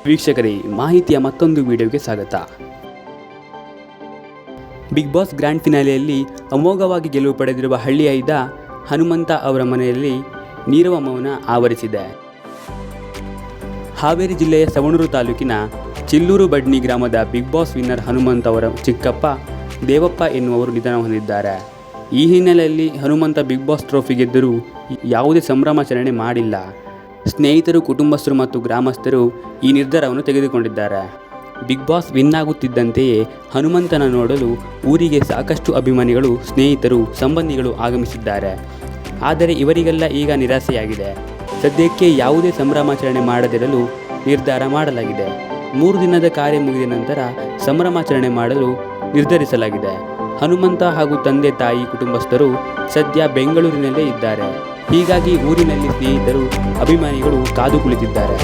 ವೀಕ್ಷಕರೇ, ಮಾಹಿತಿಯ ಮತ್ತೊಂದು ವಿಡಿಯೋಗೆ ಸ್ವಾಗತ. ಬಿಗ್ ಬಾಸ್ ಗ್ರ್ಯಾಂಡ್ ಫಿನಾಲೆಯಲ್ಲಿ ಅಮೋಘವಾಗಿ ಗೆಲುವು ಪಡೆದಿರುವ ಹಳ್ಳಿಯೈದ ಹನುಮಂತ ಅವರ ಮನೆಯಲ್ಲಿ ನೀರವ ಮೌನ ಆವರಿಸಿದೆ. ಹಾವೇರಿ ಜಿಲ್ಲೆಯ ಸವಣೂರು ತಾಲೂಕಿನ ಚಿಲ್ಲೂರು ಬಡ್ನಿ ಗ್ರಾಮದ ಬಿಗ್ ಬಾಸ್ ವಿನ್ನರ್ ಹನುಮಂತ ಅವರ ಚಿಕ್ಕಪ್ಪ ದೇವಪ್ಪ ಎನ್ನುವರು ನಿಧನ ಹೊಂದಿದ್ದಾರೆ. ಈ ಹಿನ್ನೆಲೆಯಲ್ಲಿ ಹನುಮಂತ ಬಿಗ್ ಬಾಸ್ ಟ್ರೋಫಿ ಗೆದ್ದರೂ ಯಾವುದೇ ಸಂಭ್ರಮಾಚರಣೆ ಮಾಡಿಲ್ಲ. ಸ್ನೇಹಿತರು, ಕುಟುಂಬಸ್ಥರು ಮತ್ತು ಗ್ರಾಮಸ್ಥರು ಈ ನಿರ್ಧಾರವನ್ನು ತೆಗೆದುಕೊಂಡಿದ್ದಾರೆ. ಬಿಗ್ ಬಾಸ್ ವಿನ್ ಆಗುತ್ತಿದ್ದಂತೆಯೇ ಹನುಮಂತನ ನೋಡಲು ಊರಿಗೆ ಸಾಕಷ್ಟು ಅಭಿಮಾನಿಗಳು, ಸ್ನೇಹಿತರು, ಸಂಬಂಧಿಗಳು ಆಗಮಿಸಿದ್ದಾರೆ. ಆದರೆ ಇವರಿಗೆಲ್ಲ ಈಗ ನಿರಾಸೆಯಾಗಿದೆ. ಸದ್ಯಕ್ಕೆ ಯಾವುದೇ ಸಂಭ್ರಮಾಚರಣೆ ಮಾಡದಿರಲು ನಿರ್ಧಾರ ಮಾಡಲಾಗಿದೆ. 3 ದಿನದ ಕಾರ್ಯ ಮುಗಿದ ನಂತರ ಸಂಭ್ರಮಾಚರಣೆ ಮಾಡಲು ನಿರ್ಧರಿಸಲಾಗಿದೆ. ಹನುಮಂತ ಹಾಗೂ ತಂದೆ ತಾಯಿ ಕುಟುಂಬಸ್ಥರು ಸದ್ಯ ಬೆಂಗಳೂರಿನಲ್ಲೇ ಇದ್ದಾರೆ. ಹೀಗಾಗಿ ಊರಿನಲ್ಲಿ ಸ್ನೇಹಿತರು, ಅಭಿಮಾನಿಗಳು ಕಾದು ಕುಳಿತಿದ್ದಾರೆ.